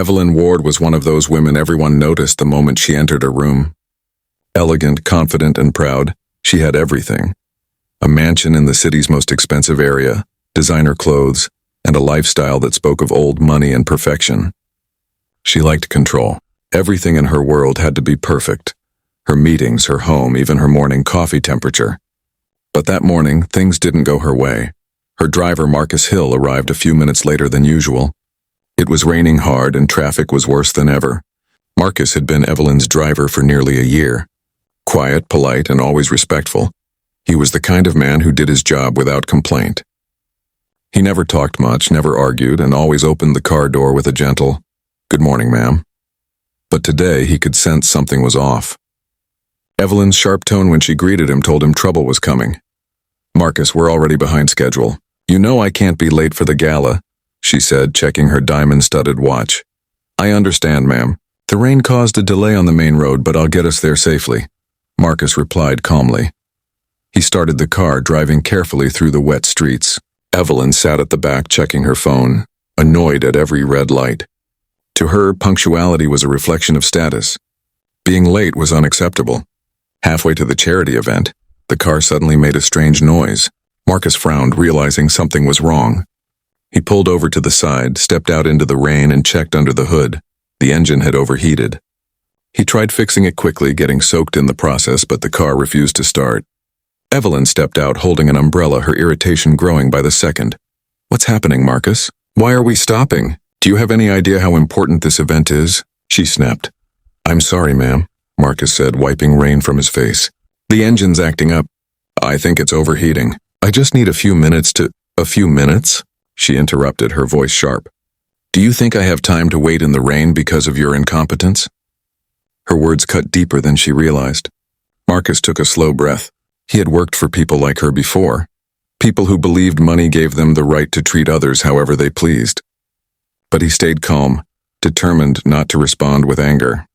Evelyn Ward was one of those women everyone noticed the moment she entered a room. Elegant, confident, and proud, she had everything. A mansion in the city's most expensive area, designer clothes, and a lifestyle that spoke of old money and perfection. She liked control. Everything in her world had to be perfect. Her meetings, her home, even her morning coffee temperature. But that morning, things didn't go her way. Her driver, Marcus Hill, arrived a few minutes later than usual. It was raining hard and traffic was worse than ever. Marcus had been Evelyn's driver for nearly a year. Quiet, polite, and always respectful. He was the kind of man who did his job without complaint. He never talked much, never argued, and always opened the car door with a gentle, "Good morning, ma'am." But today he could sense something was off. Evelyn's sharp tone when she greeted him told him trouble was coming. "Marcus, we're already behind schedule. You know I can't be late for the gala," she said, checking her diamond-studded watch. "I understand, ma'am. The rain caused a delay on the main road, but I'll get us there safely," Marcus replied calmly. He started the car, driving carefully through the wet streets. Evelyn sat at the back checking her phone, annoyed at every red light. To her, punctuality was a reflection of status. Being late was unacceptable. Halfway to the charity event, the car suddenly made a strange noise. Marcus frowned, realizing something was wrong. He pulled over to the side, stepped out into the rain, and checked under the hood. The engine had overheated. He tried fixing it quickly, getting soaked in the process, but the car refused to start. Evelyn stepped out holding an umbrella, her irritation growing by the second. "What's happening, Marcus? Why are we stopping? Do you have any idea how important this event is?" she snapped. "I'm sorry, ma'am," Marcus said, wiping rain from his face. "The engine's acting up. I think it's overheating. I just need a few minutes to—" "A few minutes?" she interrupted, her voice sharp. "Do you think I have time to wait in the rain because of your incompetence?" Her words cut deeper than she realized. Marcus took a slow breath. He had worked for people like her before. People who believed money gave them the right to treat others however they pleased. But he stayed calm, determined not to respond with anger.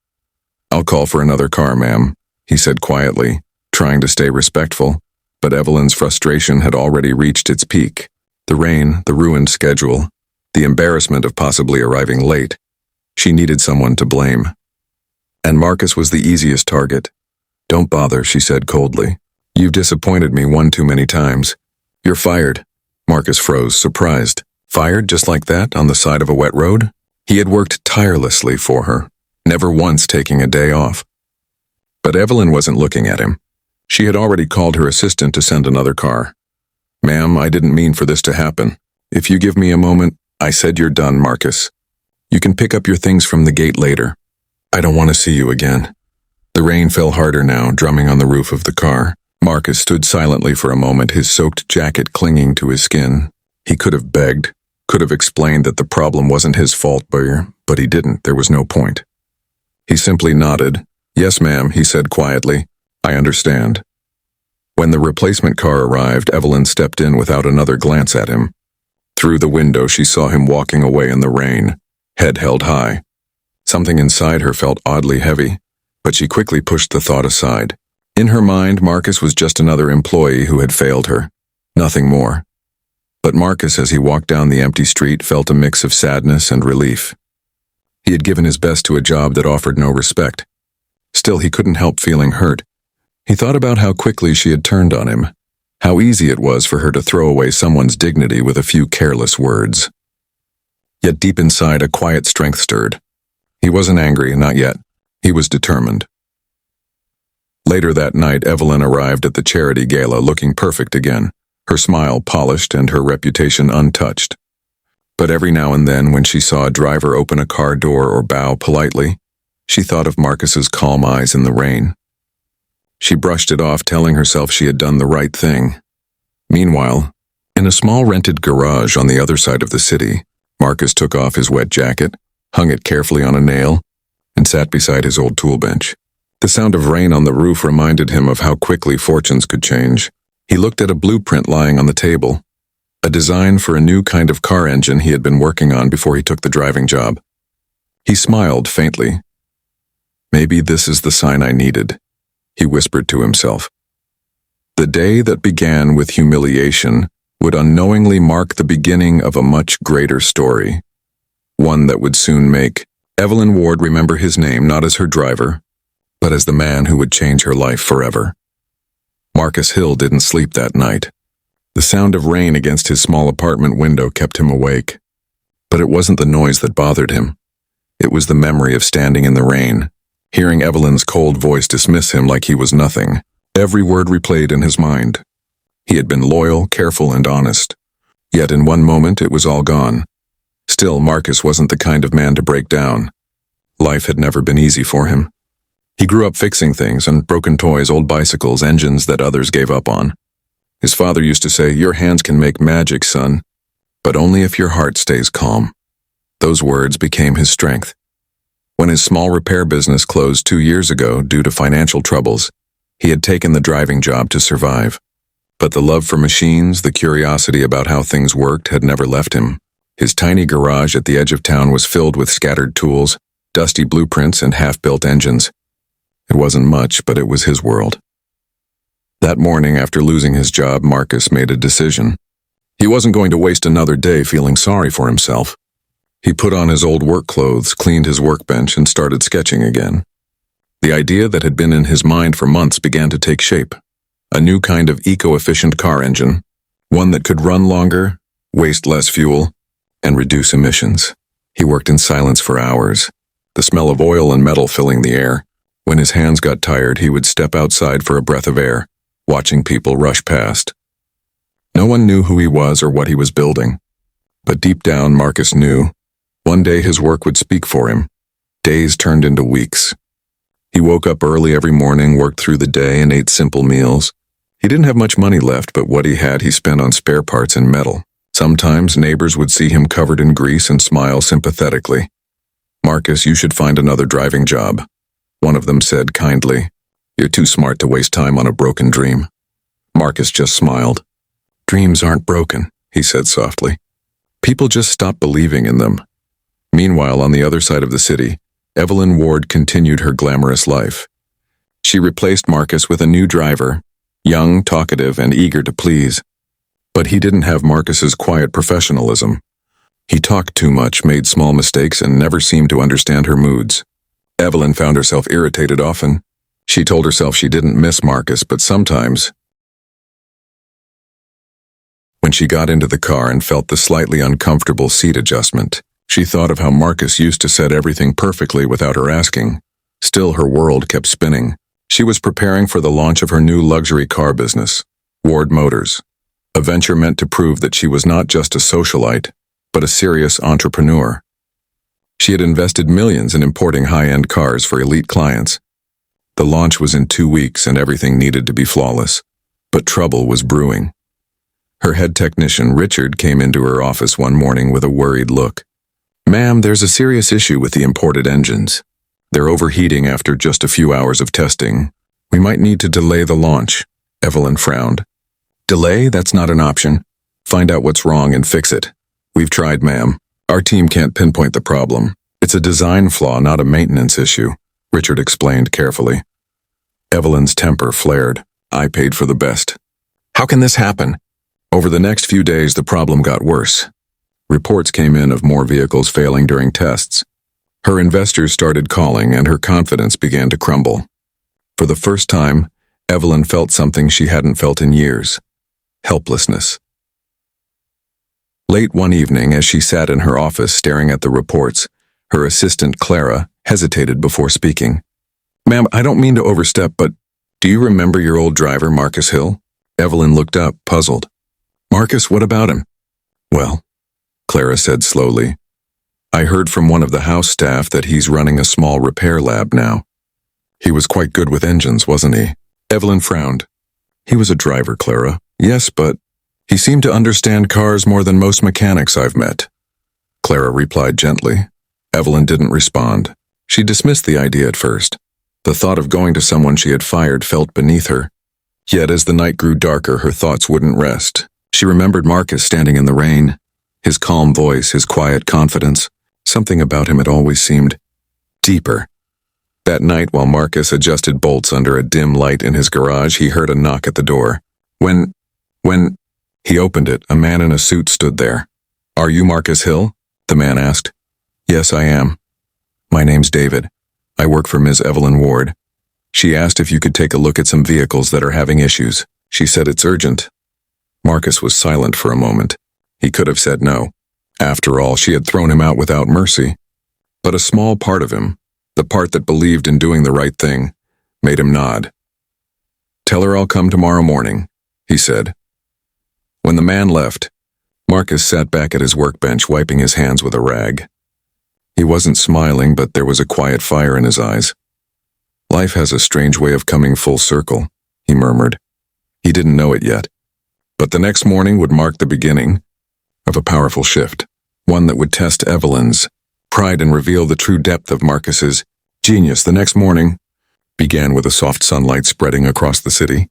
"I'll call for another car, ma'am," he said quietly, trying to stay respectful, but Evelyn's frustration had already reached its peak. The rain, the ruined schedule, the embarrassment of possibly arriving late. She needed someone to blame. And Marcus was the easiest target. "Don't bother," she said coldly. "You've disappointed me one too many times. You're fired." Marcus froze, surprised. Fired just like that, on the side of a wet road? He had worked tirelessly for her, never once taking a day off. But Evelyn wasn't looking at him. She had already called her assistant to send another car. "Ma'am, I didn't mean for this to happen. If you give me a moment—" "I said you're done, Marcus. You can pick up your things from the gate later. I don't want to see you again." The rain fell harder now, drumming on the roof of the car. Marcus stood silently for a moment, his soaked jacket clinging to his skin. He could have begged, could have explained that the problem wasn't his fault, but he didn't. There was no point. He simply nodded. "Yes, ma'am," he said quietly. "I understand." When the replacement car arrived, Evelyn stepped in without another glance at him. Through the window, she saw him walking away in the rain, head held high. Something inside her felt oddly heavy, but she quickly pushed the thought aside. In her mind, Marcus was just another employee who had failed her. Nothing more. But Marcus, as he walked down the empty street, felt a mix of sadness and relief. He had given his best to a job that offered no respect. Still, he couldn't help feeling hurt. He thought about how quickly she had turned on him, how easy it was for her to throw away someone's dignity with a few careless words. Yet deep inside, a quiet strength stirred. He wasn't angry, not yet. He was determined. Later that night, Evelyn arrived at the charity gala looking perfect again, her smile polished and her reputation untouched. But every now and then, when she saw a driver open a car door or bow politely, she thought of Marcus's calm eyes in the rain. She brushed it off, telling herself she had done the right thing. Meanwhile, in a small rented garage on the other side of the city, Marcus took off his wet jacket, hung it carefully on a nail, and sat beside his old tool bench. The sound of rain on the roof reminded him of how quickly fortunes could change. He looked at a blueprint lying on the table, a design for a new kind of car engine he had been working on before he took the driving job. He smiled faintly. "Maybe this is the sign I needed," he whispered to himself. The day that began with humiliation would unknowingly mark the beginning of a much greater story, one that would soon make Evelyn Ward remembered his name not as her driver, but as the man who would change her life forever. Marcus Hill didn't sleep that night. The sound of rain against his small apartment window kept him awake. But it wasn't the noise that bothered him. It was the memory of standing in the rain, hearing Evelyn's cold voice dismiss him like he was nothing. Every word replayed in his mind. He had been loyal, careful, and honest. Yet in one moment it was all gone. Still, Marcus wasn't the kind of man to break down. Life had never been easy for him. He grew up fixing things and broken toys, old bicycles, engines that others gave up on. His father used to say, "Your hands can make magic, son, but only if your heart stays calm." Those words became his strength. When his small repair business closed 2 years ago due to financial troubles, he had taken the driving job to survive. But the love for machines, the curiosity about how things worked, had never left him. His tiny garage at the edge of town was filled with scattered tools, dusty blueprints, and half-built engines. It wasn't much, but it was his world. That morning, after losing his job, Marcus made a decision. He wasn't going to waste another day feeling sorry for himself. He put on his old work clothes, cleaned his workbench, and started sketching again. The idea that had been in his mind for months began to take shape. A new kind of eco-efficient car engine, one that could run longer, waste less fuel, and reduce emissions. He worked in silence for hours, the smell of oil and metal filling the air. When his hands got tired, he would step outside for a breath of air, watching people rush past. No one knew who he was or what he was building. But deep down, Marcus knew. One day his work would speak for him. Days turned into weeks. He woke up early every morning, worked through the day, and ate simple meals. He didn't have much money left, but what he had he spent on spare parts and metal. Sometimes neighbors would see him covered in grease and smile sympathetically. "Marcus, you should find another driving job," one of them said kindly. "You're too smart to waste time on a broken dream." Marcus just smiled. "Dreams aren't broken," he said softly. "People just stop believing in them." Meanwhile, on the other side of the city, Evelyn Ward continued her glamorous life. She replaced Marcus with a new driver, young, talkative, and eager to please. But he didn't have Marcus's quiet professionalism. He talked too much, made small mistakes, and never seemed to understand her moods. Evelyn found herself irritated often. She told herself she didn't miss Marcus, but sometimes, when she got into the car and felt the slightly uncomfortable seat adjustment, she thought of how Marcus used to set everything perfectly without her asking. Still, her world kept spinning. She was preparing for the launch of her new luxury car business, Ward Motors, a venture meant to prove that she was not just a socialite, but a serious entrepreneur. She had invested millions in importing high-end cars for elite clients. The launch was in 2 weeks and everything needed to be flawless. But trouble was brewing. Her head technician, Richard, came into her office one morning with a worried look. "Ma'am, there's a serious issue with the imported engines. They're overheating after just a few hours of testing. We might need to delay the launch." Evelyn frowned. "Delay? That's not an option. Find out what's wrong and fix it." "We've tried, ma'am. Our team can't pinpoint the problem. It's a design flaw, not a maintenance issue," Richard explained carefully. Evelyn's temper flared. "I paid for the best. How can this happen?" Over the next few days, the problem got worse. Reports came in of more vehicles failing during tests. Her investors started calling, and her confidence began to crumble. For the first time, Evelyn felt something she hadn't felt in years: helplessness. Late one evening, as she sat in her office staring at the reports, her assistant, Clara, hesitated before speaking. "Ma'am, I don't mean to overstep, but do you remember your old driver, Marcus Hill?" Evelyn looked up, puzzled. "Marcus, what about him?" "Well," Clara said slowly, "I heard from one of the house staff that he's running a small repair lab now. He was quite good with engines, wasn't he?" Evelyn frowned. "He was a driver, Clara. Yes, but he seemed to understand cars more than most mechanics I've met." Clara replied gently. Evelyn didn't respond. She dismissed the idea at first. The thought of going to someone she had fired felt beneath her. Yet as the night grew darker, her thoughts wouldn't rest. She remembered Marcus standing in the rain, his calm voice, his quiet confidence. Something about him had always seemed deeper. That night, while Marcus adjusted bolts under a dim light in his garage, he heard a knock at the door. When he opened it, a man in a suit stood there. "Are you Marcus Hill?" the man asked. "Yes, I am." David. I work for Ms. Evelyn Ward. She asked if you could take a look at some vehicles that are having issues. She said it's urgent. Marcus was silent for a moment. He could have said no. After all, she had thrown him out without mercy. But a small part of him, the part that believed in doing the right thing, made him nod. "Tell her I'll come tomorrow morning," he said. When the man left, Marcus sat back at his workbench wiping his hands with a rag. He wasn't smiling, but there was a quiet fire in his eyes. "Life has a strange way of coming full circle," he murmured. He didn't know it yet. But the next morning would mark the beginning of a powerful shift, one that would test Evelyn's pride and reveal the true depth of Marcus's genius. The next morning began with a soft sunlight spreading across the city.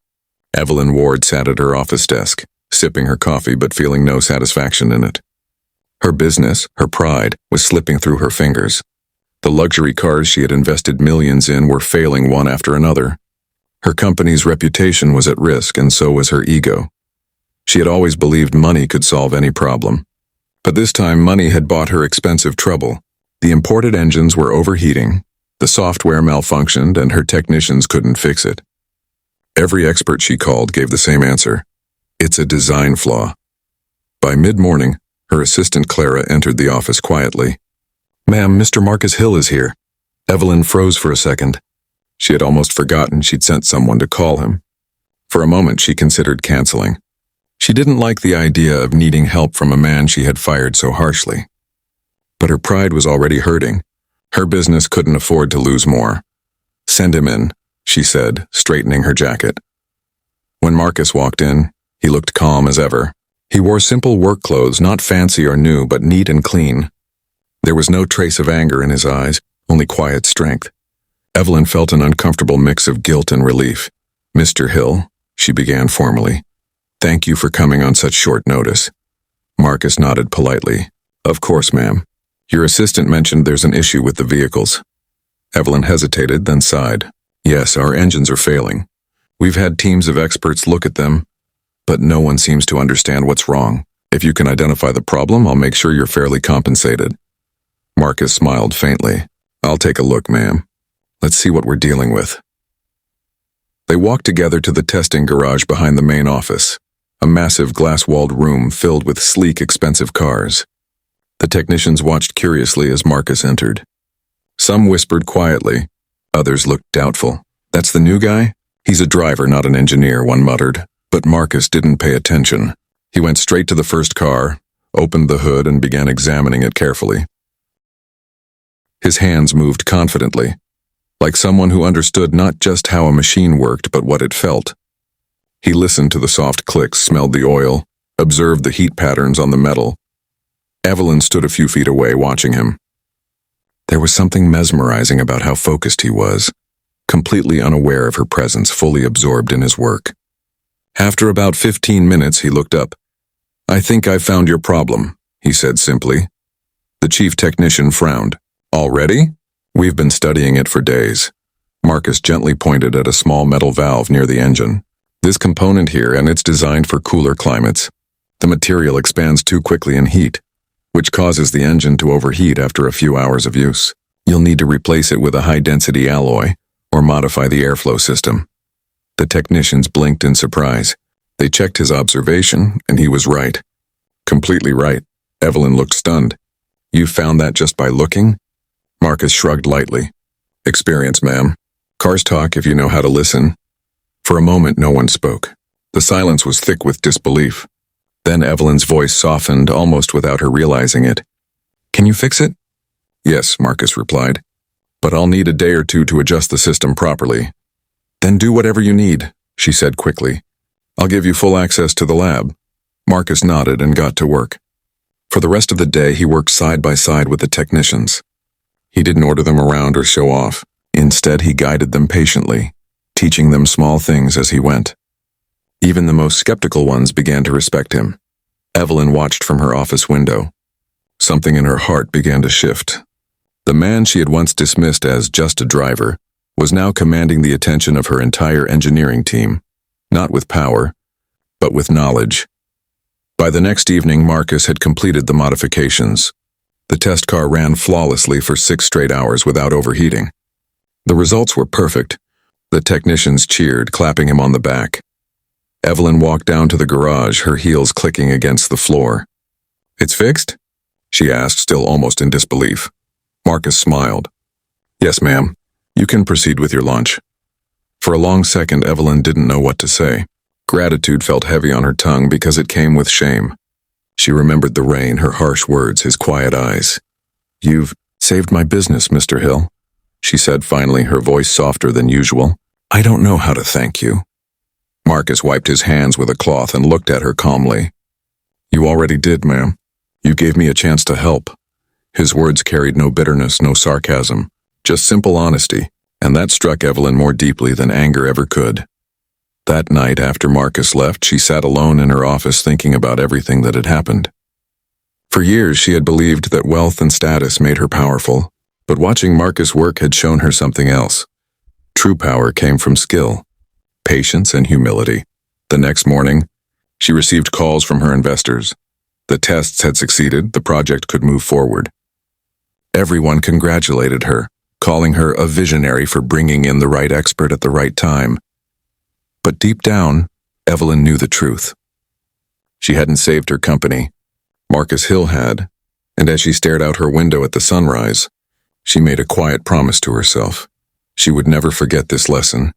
Evelyn Ward sat at her office desk, sipping her coffee but feeling no satisfaction in it. Her business, her pride, was slipping through her fingers. The luxury cars she had invested millions in were failing one after another. Her company's reputation was at risk, and so was her ego. She had always believed money could solve any problem. But this time money had bought her expensive trouble. The imported engines were overheating, the software malfunctioned, and her technicians couldn't fix it. Every expert she called gave the same answer. It's a design flaw. By mid-morning, her assistant Clara entered the office quietly. "Ma'am, Mr. Marcus Hill is here." Evelyn froze for a second. She had almost forgotten she'd sent someone to call him. For a moment, she considered canceling. She didn't like the idea of needing help from a man she had fired so harshly. But her pride was already hurting. Her business couldn't afford to lose more. "Send him in," she said, straightening her jacket. When Marcus walked in, he looked calm as ever. He wore simple work clothes, not fancy or new, but neat and clean. There was no trace of anger in his eyes, only quiet strength. Evelyn felt an uncomfortable mix of guilt and relief. "Mr. Hill," she began formally, "thank you for coming on such short notice." Marcus nodded politely. "Of course, ma'am. Your assistant mentioned there's an issue with the vehicles." Evelyn hesitated, then sighed. "Yes, our engines are failing. We've had teams of experts look at them, but no one seems to understand what's wrong. If you can identify the problem, I'll make sure you're fairly compensated." Marcus smiled faintly. "I'll take a look, ma'am. Let's see what we're dealing with." They walked together to the testing garage behind the main office, a massive glass-walled room filled with sleek, expensive cars. The technicians watched curiously as Marcus entered. Some whispered quietly, others looked doubtful. "That's the new guy? He's a driver, not an engineer," one muttered. But Marcus didn't pay attention. He went straight to the first car, opened the hood, and began examining it carefully. His hands moved confidently, like someone who understood not just how a machine worked, but what it felt. He listened to the soft clicks, smelled the oil, observed the heat patterns on the metal. Evelyn stood a few feet away, watching him. There was something mesmerizing about how focused he was, completely unaware of her presence, fully absorbed in his work. After about 15 minutes, he looked up. "I think I've found your problem," he said simply. The chief technician frowned. "Already? We've been studying it for days." Marcus gently pointed at a small metal valve near the engine. "This component here, and it's designed for cooler climates. The material expands too quickly in heat, which causes the engine to overheat after a few hours of use. You'll need to replace it with a high-density alloy or modify the airflow system." The technicians blinked in surprise. They checked his observation, and he was right. Completely right. Evelyn looked stunned. "You found that just by looking?" Marcus shrugged lightly. "Experience, ma'am. Cars talk if you know how to listen." For a moment, no one spoke. The silence was thick with disbelief. Then Evelyn's voice softened, almost without her realizing it. "Can you fix it?" "Yes," Marcus replied. "But I'll need a day or two to adjust the system properly." "Then do whatever you need," she said quickly. "I'll give you full access to the lab." Marcus nodded and got to work. For the rest of the day, he worked side by side with the technicians. He didn't order them around or show off. Instead, he guided them patiently, teaching them small things as he went. Even the most skeptical ones began to respect him. Evelyn watched from her office window. Something in her heart began to shift. The man she had once dismissed as just a driver was now commanding the attention of her entire engineering team, not with power, but with knowledge. By the next evening, Marcus had completed the modifications. The test car ran flawlessly for 6 straight hours without overheating. The results were perfect. The technicians cheered, clapping him on the back. Evelyn walked down to the garage, her heels clicking against the floor. "It's fixed?" she asked, still almost in disbelief. Marcus smiled. "Yes, ma'am. You can proceed with your lunch." For a long second, Evelyn didn't know what to say. Gratitude felt heavy on her tongue because it came with shame. She remembered the rain, her harsh words, his quiet eyes. "You've saved my business, Mr. Hill," she said finally, her voice softer than usual. "I don't know how to thank you." Marcus wiped his hands with a cloth and looked at her calmly. "You already did, ma'am. You gave me a chance to help." His words carried no bitterness, no sarcasm, just simple honesty, and that struck Evelyn more deeply than anger ever could. That night, after Marcus left, she sat alone in her office thinking about everything that had happened. For years, she had believed that wealth and status made her powerful, but watching Marcus work had shown her something else. True power came from skill, patience, and humility. The next morning, she received calls from her investors. The tests had succeeded, the project could move forward. Everyone congratulated her, calling her a visionary for bringing in the right expert at the right time. But deep down, Evelyn knew the truth. She hadn't saved her company. Marcus Hill had, and as she stared out her window at the sunrise, she made a quiet promise to herself. She would never forget this lesson,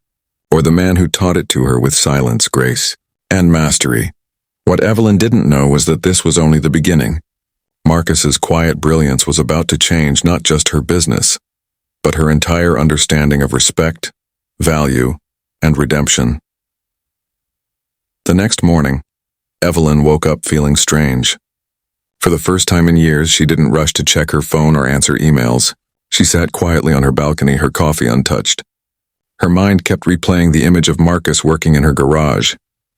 or the man who taught it to her with silence, grace, and mastery. What Evelyn didn't know was that this was only the beginning. Marcus's quiet brilliance was about to change not just her business, but her entire understanding of respect, value, and redemption. The next morning, Evelyn woke up feeling strange. For the first time in years, she didn't rush to check her phone or answer emails. She sat quietly on her balcony, her coffee untouched. Her mind kept replaying the image of Marcus working in her garage,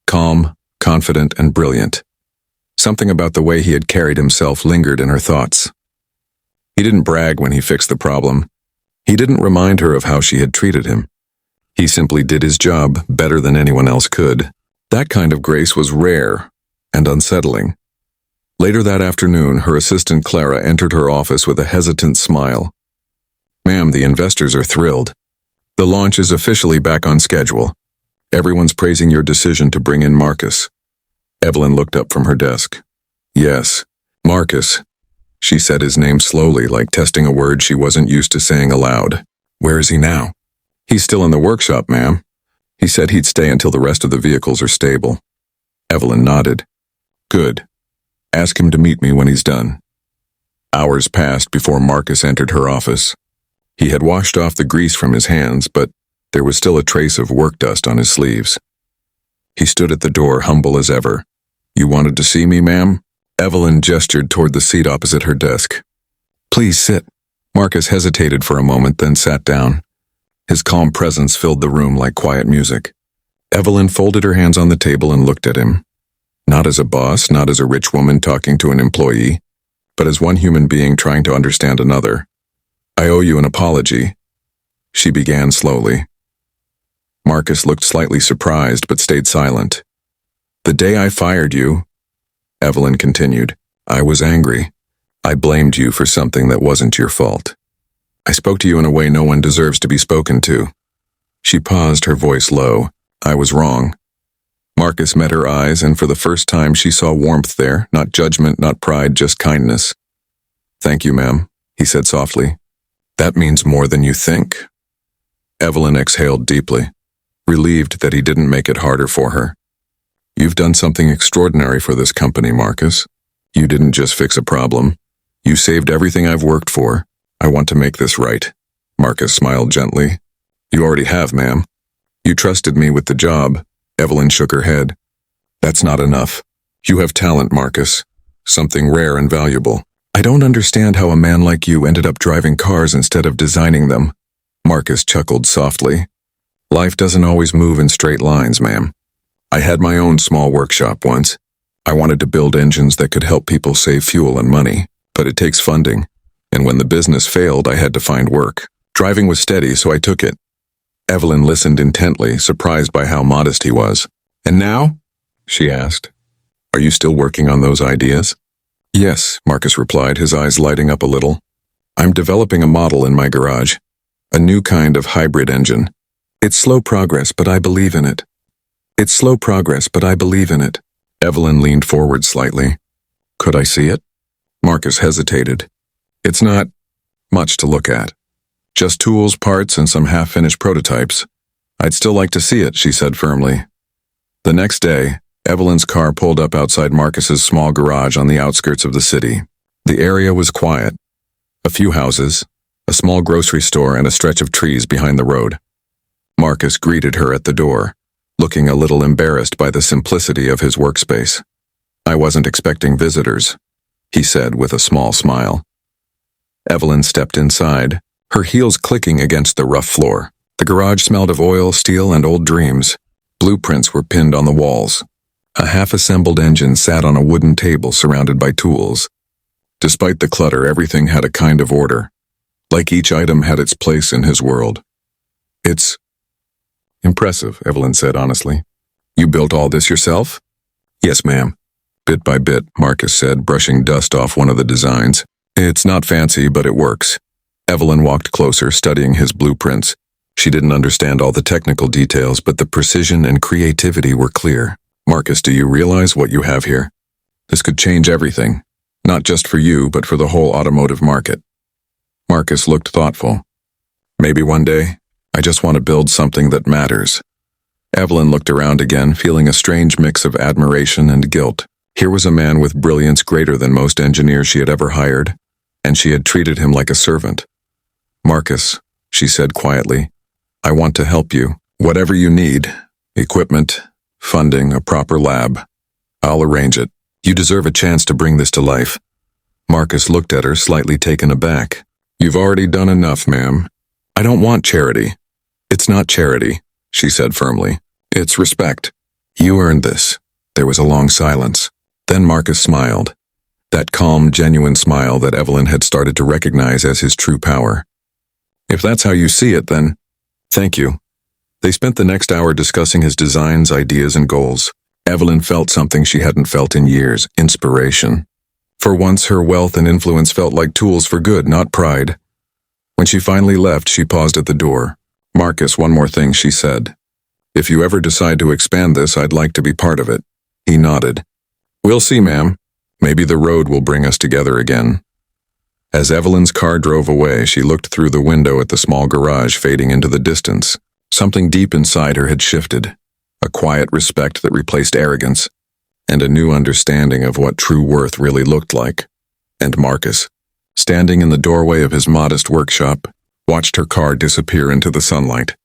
calm, confident, and brilliant. Something about the way he had carried himself lingered in her thoughts. He didn't brag when he fixed the problem. He didn't remind her of how she had treated him. He simply did his job better than anyone else could. That kind of grace was rare and unsettling. Later that afternoon, her assistant Clara entered her office with a hesitant smile. "Ma'am, the investors are thrilled. The launch is officially back on schedule. Everyone's praising your decision to bring in Marcus." Evelyn looked up from her desk. "Yes, Marcus." She said his name slowly, like testing a word she wasn't used to saying aloud. "Where is he now?" "He's still in the workshop, ma'am. He said he'd stay until the rest of the vehicles are stable." Evelyn nodded. "Good. Ask him to meet me when he's done." Hours passed before Marcus entered her office. He had washed off the grease from his hands, but there was still a trace of work dust on his sleeves. He stood at the door, humble as ever. "You wanted to see me, ma'am?" Evelyn gestured toward the seat opposite her desk. "Please sit." Marcus hesitated for a moment, then sat down. His calm presence filled the room like quiet music. Evelyn folded her hands on the table and looked at him. Not as a boss, not as a rich woman talking to an employee, but as one human being trying to understand another. "I owe you an apology," she began slowly. Marcus looked slightly surprised but stayed silent. "The day I fired you," Evelyn continued, "I was angry. I blamed you for something that wasn't your fault. I spoke to you in a way no one deserves to be spoken to." She paused, her voice low. "I was wrong." Marcus met her eyes, and for the first time she saw warmth there, not judgment, not pride, just kindness. "Thank you, ma'am," he said softly. "That means more than you think." Evelyn exhaled deeply, relieved that he didn't make it harder for her. "You've done something extraordinary for this company, Marcus. You didn't just fix a problem. You saved everything I've worked for. I want to make this right." Marcus smiled gently. "You already have, ma'am. You trusted me with the job." Evelyn shook her head. "That's not enough. You have talent, Marcus. Something rare and valuable. I don't understand how a man like you ended up driving cars instead of designing them." Marcus chuckled softly. "Life doesn't always move in straight lines, ma'am. I had my own small workshop once. I wanted to build engines that could help people save fuel and money, but it takes funding. And when the business failed, I had to find work. Driving was steady, so I took it." Evelyn listened intently, surprised by how modest he was. "And now?" she asked. "Are you still working on those ideas?" Yes, Marcus replied, his eyes lighting up a little. I'm developing a model in my garage. A new kind of hybrid engine. It's slow progress, but I believe in it. It's slow progress, but I believe in it. Evelyn leaned forward slightly. Could I see it? Marcus hesitated. It's not much to look at. Just tools, parts, and some half-finished prototypes. I'd still like to see it, she said firmly. The next day, Evelyn's car pulled up outside Marcus's small garage on the outskirts of the city. The area was quiet. A few houses, a small grocery store, and a stretch of trees behind the road. Marcus greeted her at the door, looking a little embarrassed by the simplicity of his workspace. I wasn't expecting visitors, he said with a small smile. Evelyn stepped inside, her heels clicking against the rough floor. The garage smelled of oil, steel, and old dreams. Blueprints were pinned on the walls. A half-assembled engine sat on a wooden table surrounded by tools. Despite the clutter, everything had a kind of order, like each item had its place in his world. It's impressive, Evelyn said honestly. You built all this yourself? Yes, ma'am. Bit by bit, Marcus said, brushing dust off one of the designs. It's not fancy, but it works. Evelyn walked closer, studying his blueprints. She didn't understand all the technical details, but the precision and creativity were clear. Marcus, do you realize what you have here? This could change everything. Not just for you, but for the whole automotive market. Marcus looked thoughtful. Maybe one day. I just want to build something that matters. Evelyn looked around again, feeling a strange mix of admiration and guilt. Here was a man with brilliance greater than most engineers she had ever hired, and she had treated him like a servant. Marcus, she said quietly, I want to help you. Whatever you need, equipment, funding, a proper lab, I'll arrange it. You deserve a chance to bring this to life. Marcus looked at her, slightly taken aback. You've already done enough, ma'am. I don't want charity. It's not charity, she said firmly. It's respect. You earned this. There was a long silence. Then Marcus smiled. That calm, genuine smile that Evelyn had started to recognize as his true power. If that's how you see it, then thank you. They spent the next hour discussing his designs, ideas, and goals. Evelyn felt something she hadn't felt in years, inspiration. For once, her wealth and influence felt like tools for good, not pride. When she finally left, she paused at the door. Marcus, one more thing, she said. If you ever decide to expand this, I'd like to be part of it. He nodded. We'll see, ma'am. Maybe the road will bring us together again. As Evelyn's car drove away, she looked through the window at the small garage fading into the distance. Something deep inside her had shifted. A quiet respect that replaced arrogance, and a new understanding of what true worth really looked like. And Marcus, standing in the doorway of his modest workshop, watched her car disappear into the sunlight.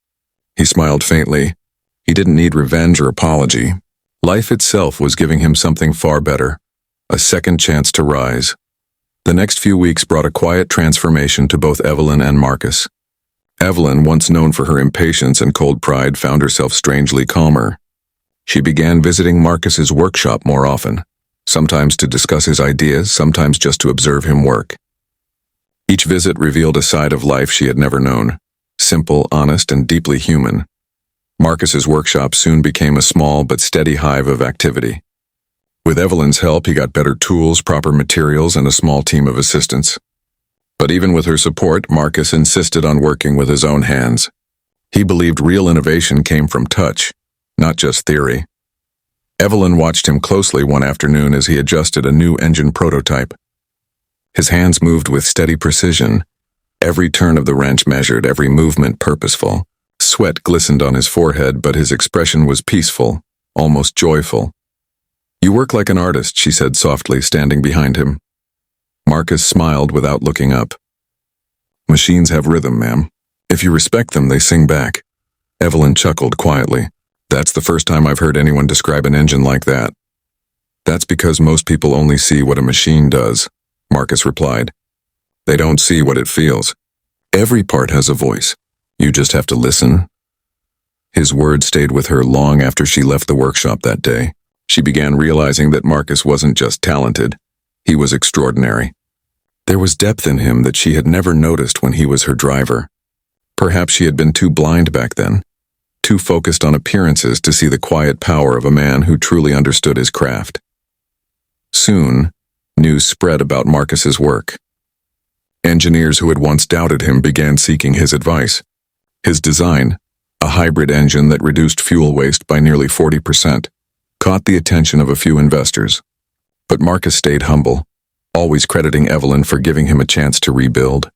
He smiled faintly. He didn't need revenge or apology. Life itself was giving him something far better, a second chance to rise. The next few weeks brought a quiet transformation to both Evelyn and Marcus. Evelyn, once known for her impatience and cold pride, found herself strangely calmer. She began visiting Marcus's workshop more often, sometimes to discuss his ideas, sometimes just to observe him work. Each visit revealed a side of life she had never known, simple, honest, and deeply human. Marcus's workshop soon became a small but steady hive of activity. With Evelyn's help, he got better tools, proper materials, and a small team of assistants. But even with her support, Marcus insisted on working with his own hands. He believed real innovation came from touch, not just theory. Evelyn watched him closely one afternoon as he adjusted a new engine prototype. His hands moved with steady precision, every turn of the wrench measured, every movement purposeful. Sweat glistened on his forehead, but his expression was peaceful, almost joyful. You work like an artist, she said softly, standing behind him. Marcus smiled without looking up. Machines have rhythm, ma'am. If you respect them, they sing back. Evelyn chuckled quietly. That's the first time I've heard anyone describe an engine like that. That's because most people only see what a machine does, Marcus replied. They don't see what it feels. Every part has a voice. You just have to listen. His words stayed with her long after she left the workshop that day. She began realizing that Marcus wasn't just talented. He was extraordinary. There was depth in him that she had never noticed when he was her driver. Perhaps she had been too blind back then, too focused on appearances to see the quiet power of a man who truly understood his craft. Soon, News spread about Marcus's work. Engineers who had once doubted him began seeking his advice. His design, a hybrid engine that reduced fuel waste by nearly 40%, caught the attention of a few investors. But Marcus stayed humble, always crediting Evelyn for giving him a chance to rebuild.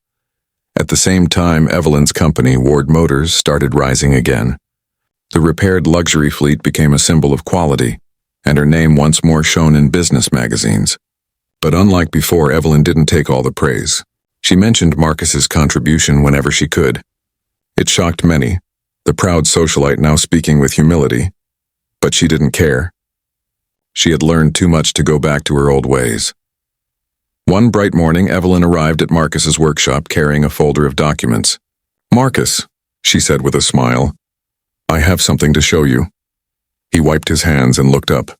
At the same time, Evelyn's company, Ward Motors, started rising again. The repaired luxury fleet became a symbol of quality, and her name once more shone in business magazines. But unlike before, Evelyn didn't take all the praise. She mentioned Marcus's contribution whenever she could. It shocked many, the proud socialite now speaking with humility. But she didn't care. She had learned too much to go back to her old ways. One bright morning, Evelyn arrived at Marcus's workshop carrying a folder of documents. "Marcus," she said with a smile, "I have something to show you." He wiped his hands and looked up.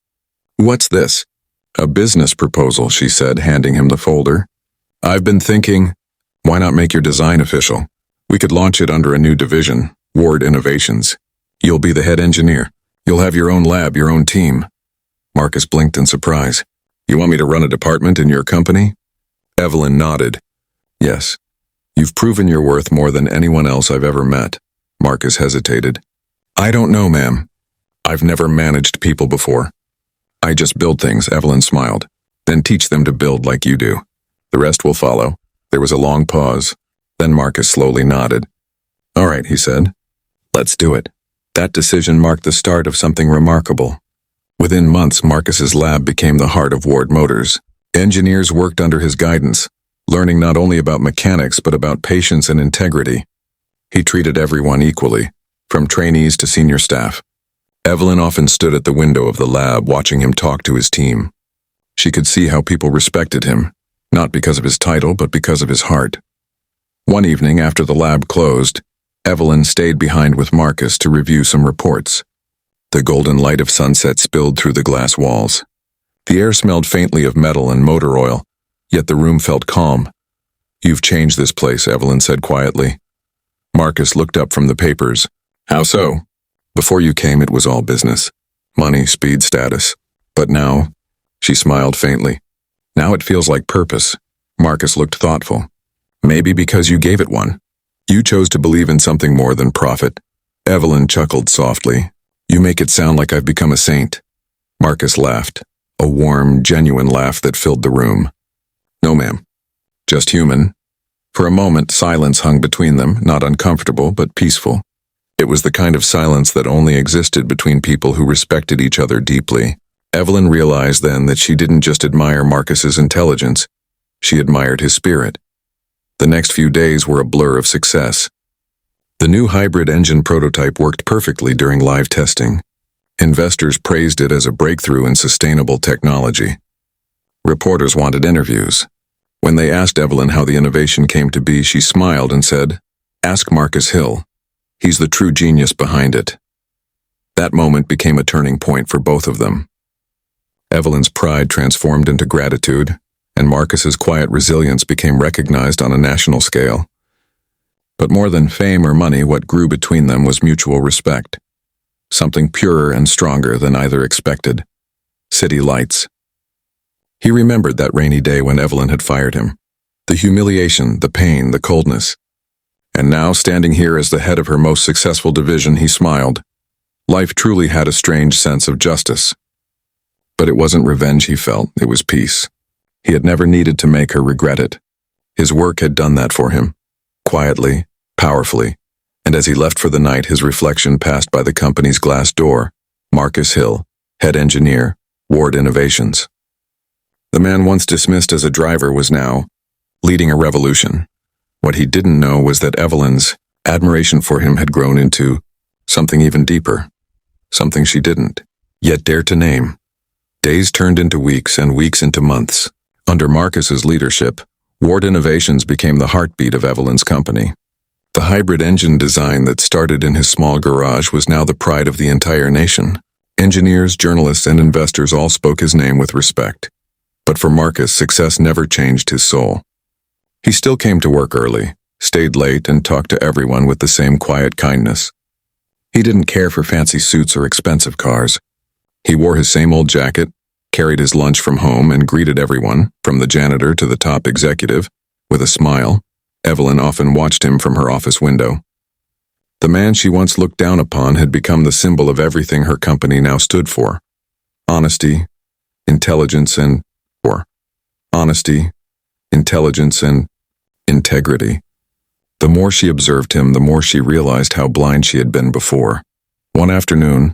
"What's this?" "A business proposal," she said, handing him the folder. "I've been thinking, why not make your design official? We could launch it under a new division, Ward Innovations. You'll be the head engineer. You'll have your own lab, your own team." Marcus blinked in surprise. "You want me to run a department in your company?" Evelyn nodded. "Yes. You've proven your worth more than anyone else I've ever met." Marcus hesitated. "I don't know, ma'am. I've never managed people before. I just build things," Evelyn smiled. "Then teach them to build like you do. The rest will follow." There was a long pause. Then Marcus slowly nodded. "All right," he said. "Let's do it." That decision marked the start of something remarkable. Within months, Marcus's lab became the heart of Ward Motors. Engineers worked under his guidance, learning not only about mechanics but about patience and integrity. He treated everyone equally, from trainees to senior staff. Evelyn often stood at the window of the lab watching him talk to his team. She could see how people respected him, not because of his title but because of his heart. One evening after the lab closed, Evelyn stayed behind with Marcus to review some reports. The golden light of sunset spilled through the glass walls. The air smelled faintly of metal and motor oil, yet the room felt calm. "You've changed this place," Evelyn said quietly. Marcus looked up from the papers. "How so?" "Before you came, it was all business. Money, speed, status. But now," she smiled faintly, "now it feels like purpose." Marcus looked thoughtful. "Maybe because you gave it one. You chose to believe in something more than profit." Evelyn chuckled softly. "You make it sound like I've become a saint." Marcus laughed, a warm, genuine laugh that filled the room. "No, ma'am. Just human." For a moment, silence hung between them, not uncomfortable, but peaceful. It was the kind of silence that only existed between people who respected each other deeply. Evelyn realized then that she didn't just admire Marcus's intelligence, she admired his spirit. The next few days were a blur of success. The new hybrid engine prototype worked perfectly during live testing. Investors praised it as a breakthrough in sustainable technology. Reporters wanted interviews. When they asked Evelyn how the innovation came to be, she smiled and said, "Ask Marcus Hill. He's the true genius behind it." That moment became a turning point for both of them. Evelyn's pride transformed into gratitude, and Marcus's quiet resilience became recognized on a national scale. But more than fame or money, what grew between them was mutual respect. Something purer and stronger than either expected. City lights. He remembered that rainy day when Evelyn had fired him. The humiliation, the pain, the coldness. And now, standing here as the head of her most successful division, he smiled. Life truly had a strange sense of justice. But it wasn't revenge he felt, it was peace. He had never needed to make her regret it. His work had done that for him. Quietly, powerfully. And as he left for the night, his reflection passed by the company's glass door. Marcus Hill, head engineer, Ward Innovations. The man once dismissed as a driver was now leading a revolution. What he didn't know was that Evelyn's admiration for him had grown into something even deeper. Something she didn't yet dare to name. Days turned into weeks and weeks into months. Under Marcus's leadership, Ward Innovations became the heartbeat of Evelyn's company. The hybrid engine design that started in his small garage was now the pride of the entire nation. Engineers, journalists, and investors all spoke his name with respect. But for Marcus, success never changed his soul. He still came to work early, stayed late, and talked to everyone with the same quiet kindness. He didn't care for fancy suits or expensive cars. He wore his same old jacket, carried his lunch from home and greeted everyone, from the janitor to the top executive, with a smile. Evelyn often watched him from her office window. The man she once looked down upon had become the symbol of everything her company now stood for. Honesty, intelligence, and integrity. The more she observed him, the more she realized how blind she had been before. One afternoon,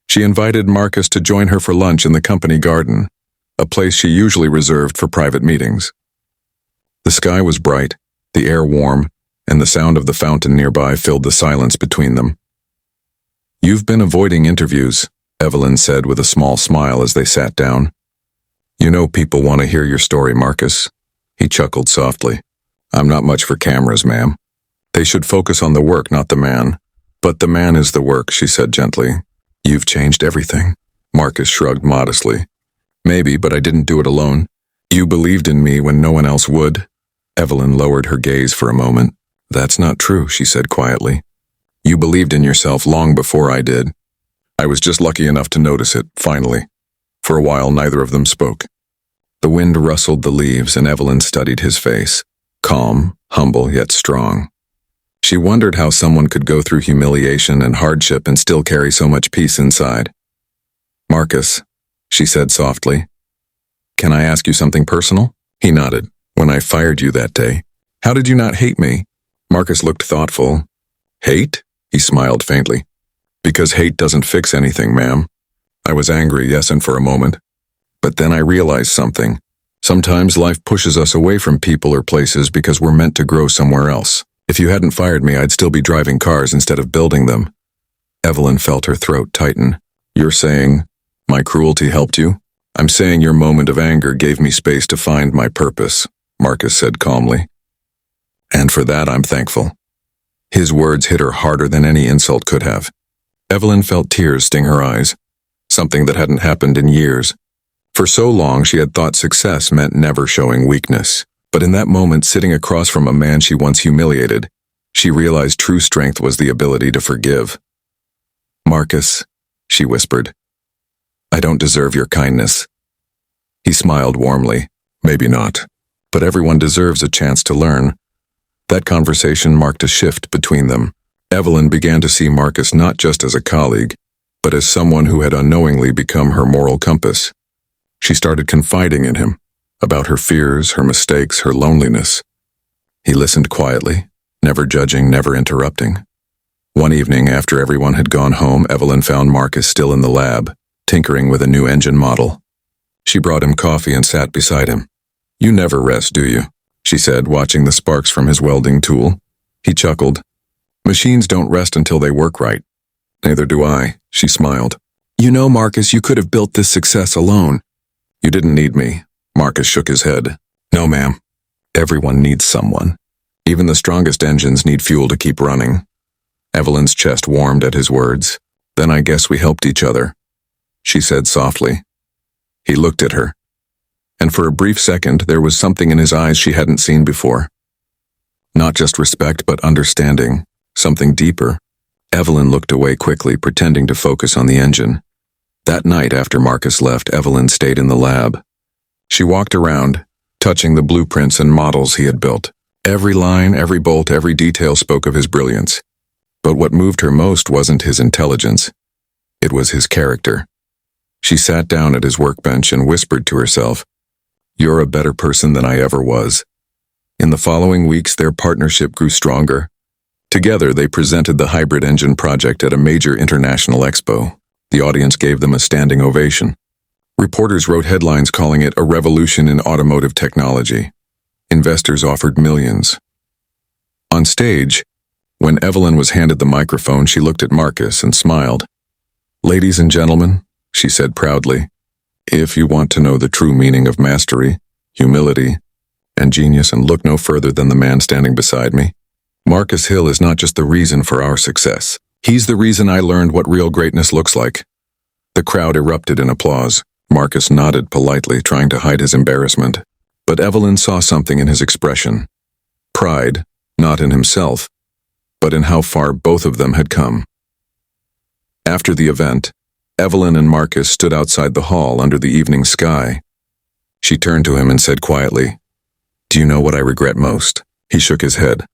she invited Marcus to join her for lunch in the company garden, a place she usually reserved for private meetings. The sky was bright, the air warm, and the sound of the fountain nearby filled the silence between them. "You've been avoiding interviews," Evelyn said with a small smile as they sat down. "You know people want to hear your story, Marcus." He chuckled softly. "I'm not much for cameras, ma'am. They should focus on the work, not the man." "But the man is the work," she said gently. "You've changed everything." Marcus shrugged modestly. "Maybe, but I didn't do it alone. You believed in me when no one else would." Evelyn lowered her gaze for a moment. "That's not true," she said quietly. "You believed in yourself long before I did. I was just lucky enough to notice it, finally." For a while, neither of them spoke. The wind rustled the leaves, and Evelyn studied his face, calm, humble, yet strong. She wondered how someone could go through humiliation and hardship and still carry so much peace inside. "Marcus," she said softly, "can I ask you something personal?" He nodded. "When I fired you that day, how did you not hate me?" Marcus looked thoughtful. "Hate?" He smiled faintly. "Because hate doesn't fix anything, ma'am. I was angry, yes, and for a moment. But then I realized something. Sometimes life pushes us away from people or places because we're meant to grow somewhere else. If you hadn't fired me, I'd still be driving cars instead of building them." Evelyn felt her throat tighten. "You're saying my cruelty helped you?" "I'm saying your moment of anger gave me space to find my purpose," Marcus said calmly. "And for that I'm thankful." His words hit her harder than any insult could have. Evelyn felt tears sting her eyes, something that hadn't happened in years. For so long she had thought success meant never showing weakness. But in that moment, sitting across from a man she once humiliated, she realized true strength was the ability to forgive. "Marcus," she whispered, "I don't deserve your kindness." He smiled warmly. "Maybe not. But everyone deserves a chance to learn." That conversation marked a shift between them. Evelyn began to see Marcus not just as a colleague, but as someone who had unknowingly become her moral compass. She started confiding in him, about her fears, her mistakes, her loneliness. He listened quietly, never judging, never interrupting. One evening, after everyone had gone home, Evelyn found Marcus still in the lab, tinkering with a new engine model. She brought him coffee and sat beside him. "You never rest, do you?" she said, watching the sparks from his welding tool. He chuckled. "Machines don't rest until they work right." "Neither do I," she smiled. "You know, Marcus, you could have built this success alone." "You didn't need me." Marcus shook his head. "No, ma'am. Everyone needs someone. Even the strongest engines need fuel to keep running." Evelyn's chest warmed at his words. "Then I guess we helped each other," she said softly. He looked at her, and for a brief second there was something in his eyes she hadn't seen before. Not just respect, but understanding, something deeper. Evelyn looked away quickly, pretending to focus on the engine. That night after Marcus left, Evelyn stayed in the lab. She walked around, touching the blueprints and models he had built. Every line, every bolt, every detail spoke of his brilliance. But what moved her most wasn't his intelligence. It was his character. She sat down at his workbench and whispered to herself, "You're a better person than I ever was." In the following weeks, their partnership grew stronger. Together, they presented the hybrid engine project at a major international expo. The audience gave them a standing ovation. Reporters wrote headlines calling it a revolution in automotive technology. Investors offered millions. On stage, when Evelyn was handed the microphone, she looked at Marcus and smiled. "Ladies and gentlemen," she said proudly, "if you want to know the true meaning of mastery, humility, and genius, and look no further than the man standing beside me. Marcus Hill is not just the reason for our success. He's the reason I learned what real greatness looks like." The crowd erupted in applause. Marcus nodded politely, trying to hide his embarrassment. But Evelyn saw something in his expression. Pride, not in himself, but in how far both of them had come. After the event, Evelyn and Marcus stood outside the hall under the evening sky. She turned to him and said quietly, "Do you know what I regret most?" He shook his head.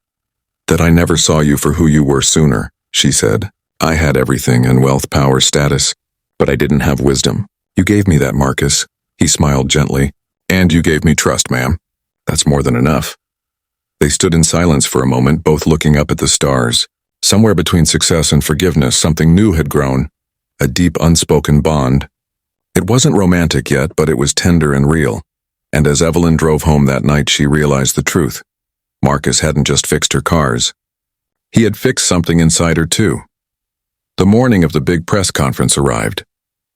"That I never saw you for who you were sooner," she said. "I had everything and wealth, power, status, but I didn't have wisdom. You gave me that, Marcus." He smiled gently. "And you gave me trust, ma'am. That's more than enough." They stood in silence for a moment, both looking up at the stars. Somewhere between success and forgiveness, something new had grown, a deep unspoken bond. It wasn't romantic yet, but it was tender and real. And as Evelyn drove home that night, she realized the truth. Marcus hadn't just fixed her cars. He had fixed something inside her too. The morning of the big press conference arrived,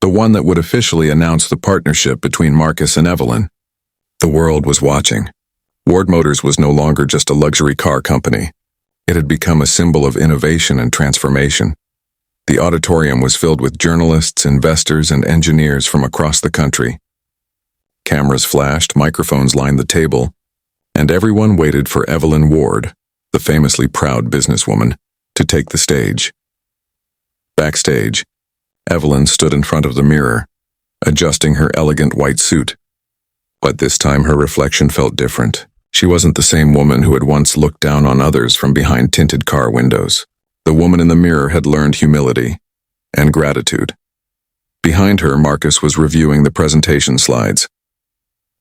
the one that would officially announce the partnership between Marcus and Evelyn. The world was watching. Ward Motors was no longer just a luxury car company. It had become a symbol of innovation and transformation. The auditorium was filled with journalists, investors, and engineers from across the country. Cameras flashed, microphones lined the table, and everyone waited for Evelyn Ward, the famously proud businesswoman, to take the stage. Backstage, Evelyn stood in front of the mirror, adjusting her elegant white suit. But this time her reflection felt different. She wasn't the same woman who had once looked down on others from behind tinted car windows. The woman in the mirror had learned humility and gratitude. Behind her, Marcus was reviewing the presentation slides.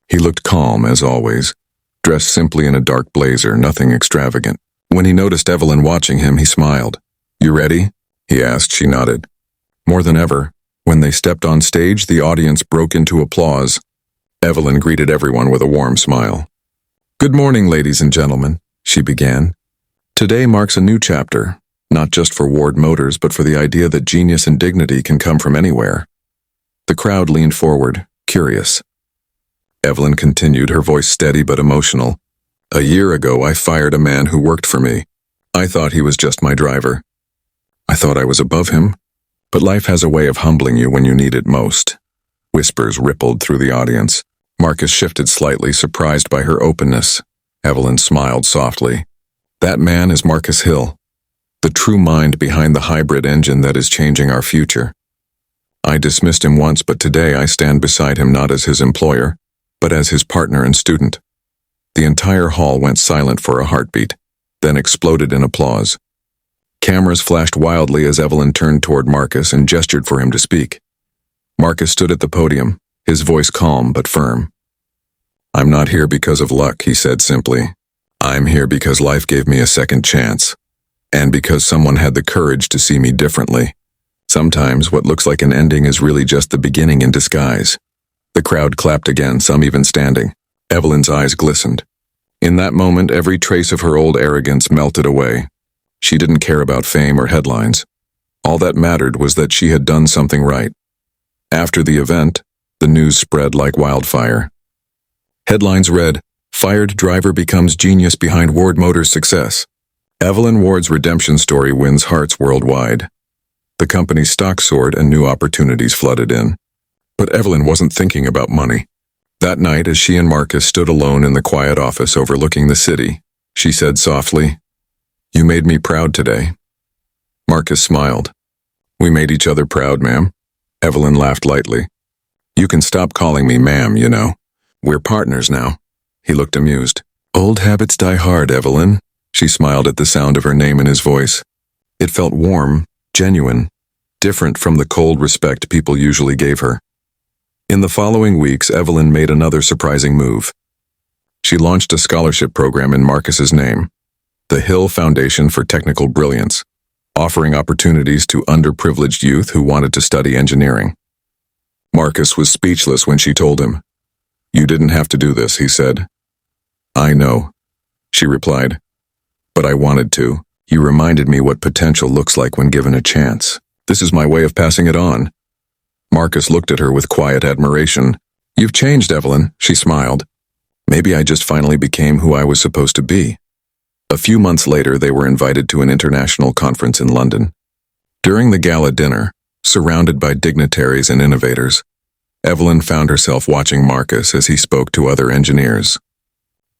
He looked calm, as always, dressed simply in a dark blazer, nothing extravagant. When he noticed Evelyn watching him, he smiled. "You ready?" he asked. She nodded. More than ever, when they stepped on stage, the audience broke into applause. Evelyn greeted everyone with a warm smile. "Good morning, ladies and gentlemen," she began. "Today marks a new chapter, not just for Ward Motors, but for the idea that genius and dignity can come from anywhere." The crowd leaned forward, curious. Evelyn continued, her voice steady but emotional. "A year ago, I fired a man who worked for me. I thought he was just my driver. I thought I was above him, but life has a way of humbling you when you need it most." Whispers rippled through the audience. Marcus shifted slightly, surprised by her openness. Evelyn smiled softly. "That man is Marcus Hill, the true mind behind the hybrid engine that is changing our future. I dismissed him once, but today I stand beside him not as his employer, but as his partner and student." The entire hall went silent for a heartbeat, then exploded in applause. Cameras flashed wildly as Evelyn turned toward Marcus and gestured for him to speak. Marcus stood at the podium, his voice calm but firm. "I'm not here because of luck," he said simply. "I'm here because life gave me a second chance, and because someone had the courage to see me differently. Sometimes what looks like an ending is really just the beginning in disguise." The crowd clapped again, some even standing. Evelyn's eyes glistened. In that moment, every trace of her old arrogance melted away. She didn't care about fame or headlines. All that mattered was that she had done something right. After the event, the news spread like wildfire. Headlines read, "Fired driver becomes genius behind Ward Motors' success." Evelyn Ward's redemption story wins hearts worldwide. The company's stock soared and new opportunities flooded in. But Evelyn wasn't thinking about money. That night, as she and Marcus stood alone in the quiet office overlooking the city, she said softly, "You made me proud today." Marcus smiled. "We made each other proud, ma'am." Evelyn laughed lightly. "You can stop calling me ma'am, you know. We're partners now." He looked amused. "Old habits die hard, Evelyn." She smiled at the sound of her name in his voice. It felt warm, genuine, different from the cold respect people usually gave her. In the following weeks, Evelyn made another surprising move. She launched a scholarship program in Marcus's name, the Hill Foundation for Technical Brilliance, offering opportunities to underprivileged youth who wanted to study engineering. Marcus was speechless when she told him. "You didn't have to do this," he said. "I know," she replied. "But I wanted to. You reminded me what potential looks like when given a chance. This is my way of passing it on." Marcus looked at her with quiet admiration. "You've changed, Evelyn," she smiled. "Maybe I just finally became who I was supposed to be." A few months later, they were invited to an international conference in London. During the gala dinner, surrounded by dignitaries and innovators, Evelyn found herself watching Marcus as he spoke to other engineers.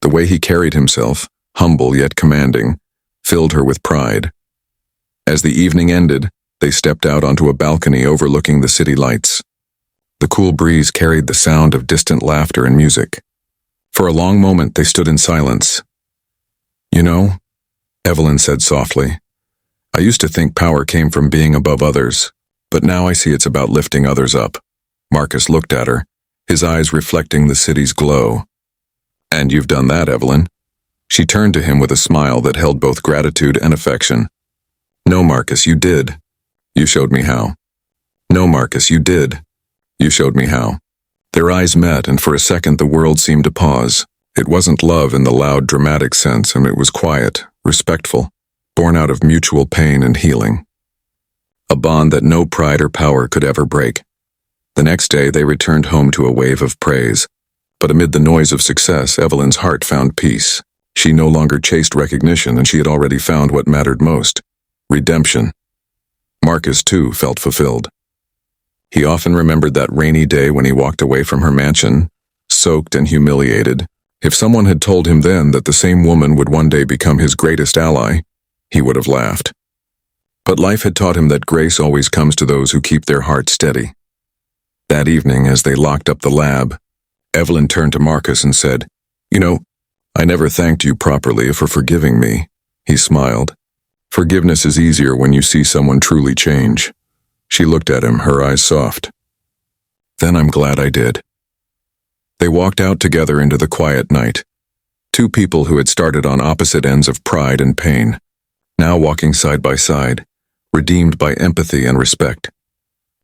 The way he carried himself, humble yet commanding, filled her with pride. As the evening ended, They stepped out onto a balcony overlooking the city lights. The cool breeze carried the sound of distant laughter and music. For a long moment, they stood in silence. "You know," Evelyn said softly, "I used to think power came from being above others, but now I see it's about lifting others up." Marcus looked at her, his eyes reflecting the city's glow. "And you've done that, Evelyn?" She turned to him with a smile that held both gratitude and affection. "No, Marcus, you did. You showed me how." "No, Marcus, you did. You showed me how." Their eyes met, and for a second the world seemed to pause. It wasn't love in the loud, dramatic sense, and it was quiet, respectful, born out of mutual pain and healing. A bond that no pride or power could ever break. The next day they returned home to a wave of praise. But amid the noise of success, Evelyn's heart found peace. She no longer chased recognition, and she had already found what mattered most: redemption. Marcus, too, felt fulfilled. He often remembered that rainy day when he walked away from her mansion, soaked and humiliated. If someone had told him then that the same woman would one day become his greatest ally, he would have laughed. But life had taught him that grace always comes to those who keep their hearts steady. That evening, as they locked up the lab, Evelyn turned to Marcus and said, "You know, I never thanked you properly for forgiving me." He smiled. "Forgiveness is easier when you see someone truly change." She looked at him, her eyes soft. "Then I'm glad I did." They walked out together into the quiet night. Two people who had started on opposite ends of pride and pain, now walking side by side, redeemed by empathy and respect.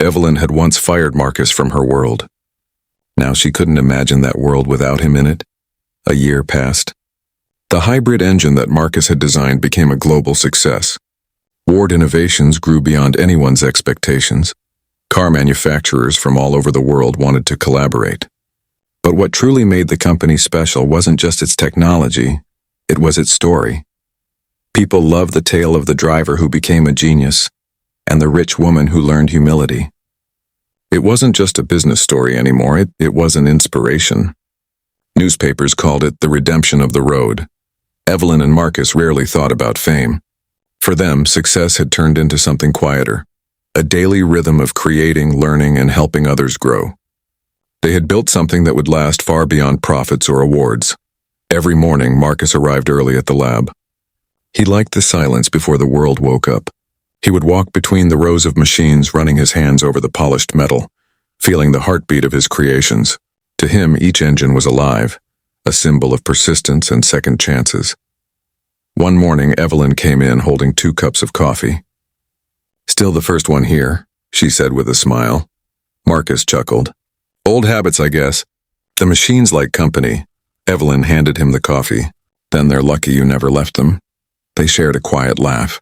Evelyn had once fired Marcus from her world. Now she couldn't imagine that world without him in it. A year passed. The hybrid engine that Marcus had designed became a global success. Ward innovations grew beyond anyone's expectations. Car manufacturers from all over the world wanted to collaborate. But what truly made the company special wasn't just its technology, it was its story. People loved the tale of the driver who became a genius, and the rich woman who learned humility. It wasn't just a business story anymore, it was an inspiration. Newspapers called it the redemption of the road. Evelyn and Marcus rarely thought about fame. For them, success had turned into something quieter, a daily rhythm of creating, learning, and helping others grow. They had built something that would last far beyond profits or awards. Every morning, Marcus arrived early at the lab. He liked the silence before the world woke up. He would walk between the rows of machines, running his hands over the polished metal, feeling the heartbeat of his creations. To him, each engine was alive, a symbol of persistence and second chances. One morning, Evelyn came in holding 2 cups of coffee. "Still the first one here," she said with a smile. Marcus chuckled. "Old habits, I guess. The machines like company." Evelyn handed him the coffee. "Then they're lucky you never left them." They shared a quiet laugh.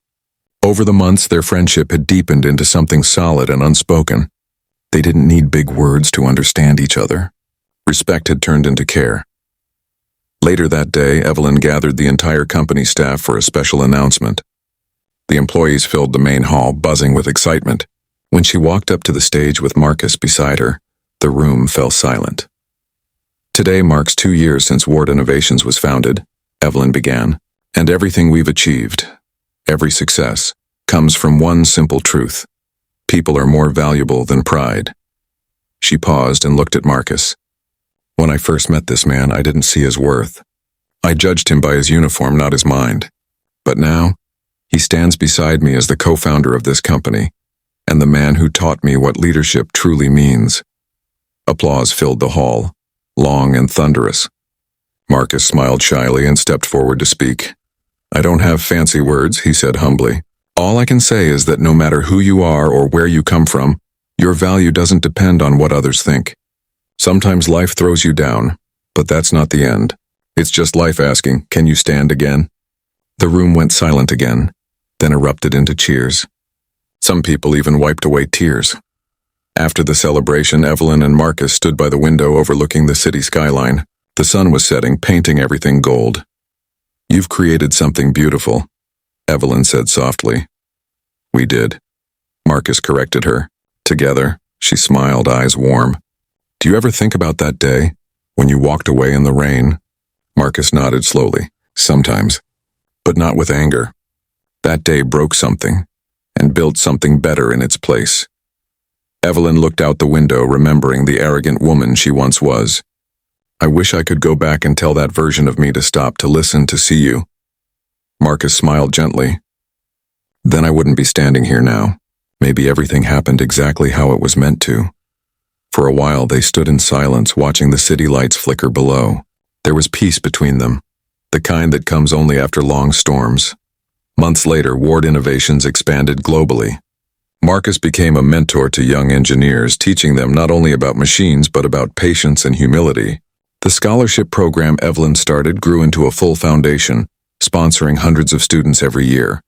Over the months, their friendship had deepened into something solid and unspoken. They didn't need big words to understand each other. Respect had turned into care. Later that day, Evelyn gathered the entire company staff for a special announcement. The employees filled the main hall, buzzing with excitement. When she walked up to the stage with Marcus beside her, the room fell silent. "Today marks 2 years since Ward Innovations was founded," Evelyn began, "and everything we've achieved, every success, comes from one simple truth. People are more valuable than pride." She paused and looked at Marcus. "When I first met this man, I didn't see his worth. I judged him by his uniform, not his mind. But now, he stands beside me as the co-founder of this company, and the man who taught me what leadership truly means." Applause filled the hall, long and thunderous. Marcus smiled shyly and stepped forward to speak. "I don't have fancy words," he said humbly. "All I can say is that no matter who you are or where you come from, your value doesn't depend on what others think. Sometimes life throws you down, but that's not the end. It's just life asking, 'Can you stand again?'" The room went silent again, then erupted into cheers. Some people even wiped away tears. After the celebration, Evelyn and Marcus stood by the window overlooking the city skyline. The sun was setting, painting everything gold. "You've created something beautiful," Evelyn said softly. "We did," Marcus corrected her. "Together," she smiled, eyes warm. "Do you ever think about that day, when you walked away in the rain?" Marcus nodded slowly. "Sometimes, but not with anger. That day broke something, and built something better in its place. Evelyn looked out the window, remembering the arrogant woman she once was. I wish I could go back and tell that version of me to stop, to listen, to see you. Marcus smiled gently. Then I wouldn't be standing here now. Maybe everything happened exactly how it was meant to. For a while they stood in silence, watching the city lights flicker below. There was peace between them, the kind that comes only after long storms. Months later, Ward Innovations expanded globally. Marcus became a mentor to young engineers, teaching them not only about machines but about patience and humility. The scholarship program Evelyn started grew into a full foundation, sponsoring hundreds of students every year.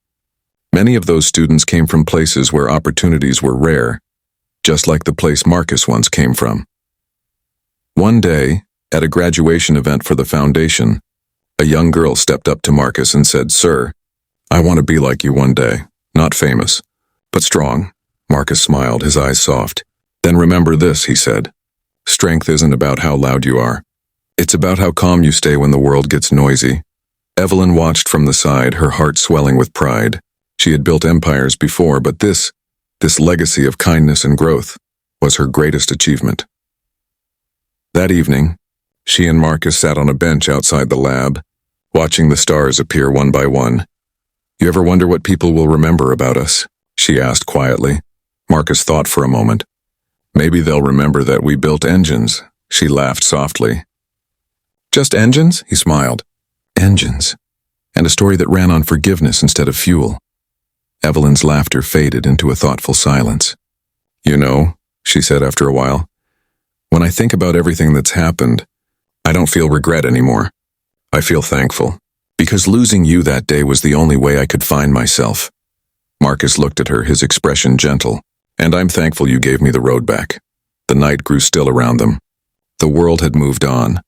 Many of those students came from places where opportunities were rare, just like the place Marcus once came from. One day, at a graduation event for the foundation, a young girl stepped up to Marcus and said, "Sir, I want to be like you one day, not famous, but strong." Marcus smiled, his eyes soft. "Then remember this," he said. "Strength isn't about how loud you are. It's about how calm you stay when the world gets noisy." Evelyn watched from the side, her heart swelling with pride. She had built empires before, but this legacy of kindness and growth was her greatest achievement. That evening, she and Marcus sat on a bench outside the lab, watching the stars appear one by one. "You ever wonder what people will remember about us?" she asked quietly. Marcus thought for a moment. "Maybe they'll remember that we built engines." She laughed softly. "Just engines?" he smiled. "Engines. And a story that ran on forgiveness instead of fuel." Evelyn's laughter faded into a thoughtful silence. "You know," she said after a while, "when I think about everything that's happened, I don't feel regret anymore. I feel thankful. Because losing you that day was the only way I could find myself." Marcus looked at her, his expression gentle. "And I'm thankful you gave me the road back." The night grew still around them. The world had moved on.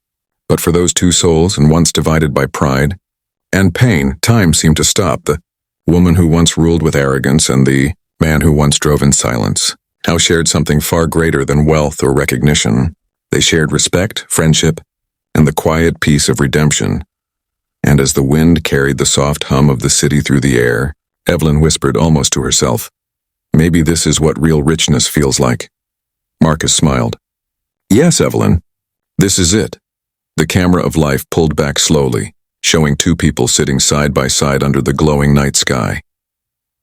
But for those two souls, and once divided by pride and pain, time seemed to stop. The woman who once ruled with arrogance and the man who once drove in silence now shared something far greater than wealth or recognition. They shared respect, friendship, and the quiet peace of redemption. And as the wind carried the soft hum of the city through the air, Evelyn whispered almost to herself, "Maybe this is what real richness feels like." Marcus smiled. "Yes, Evelyn, this is it." The camera of life pulled back slowly, showing two people sitting side by side under the glowing night sky.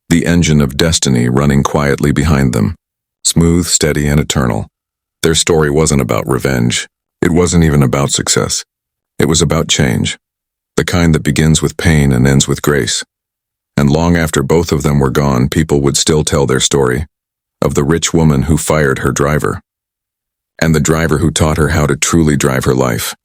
The engine of destiny running quietly behind them, smooth, steady, and eternal. Their story wasn't about revenge. It wasn't even about success. It was about change, the kind that begins with pain and ends with grace. And long after both of them were gone, people would still tell their story of the rich woman who fired her driver, and the driver who taught her how to truly drive her life.